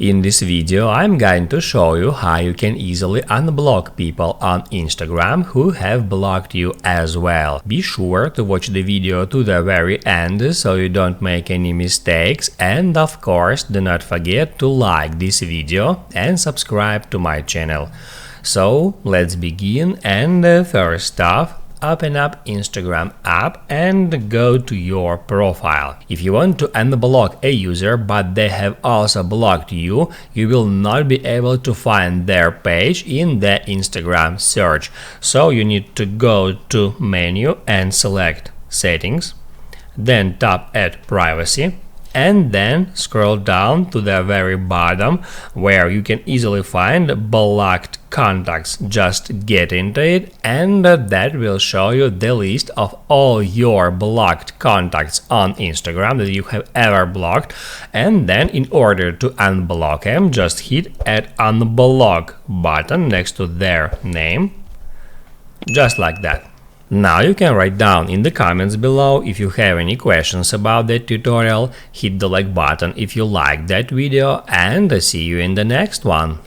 In this video, I'm going to show you how you can easily unblock people on Instagram who have blocked you as well. Be sure to watch the video to the very end so you don't make any mistakes, and of course do not forget to like this video and subscribe to my channel. So let's begin, and first off, open up Instagram app and go to your profile. If you want to unblock a user but they have also blocked you, you will not be able to find their page in the Instagram search. So you need to go to menu and select settings, then tap add privacy, and then scroll down to the very bottom where you can easily find blocked contacts. Just get into it, and that will show you the list of all your blocked contacts on Instagram that you have ever blocked. And then in order to unblock them, just hit add unblock button next to their name, just like that. Now you can write down in the comments below if you have any questions about that tutorial, hit the like button if you liked that video, and see you in the next one.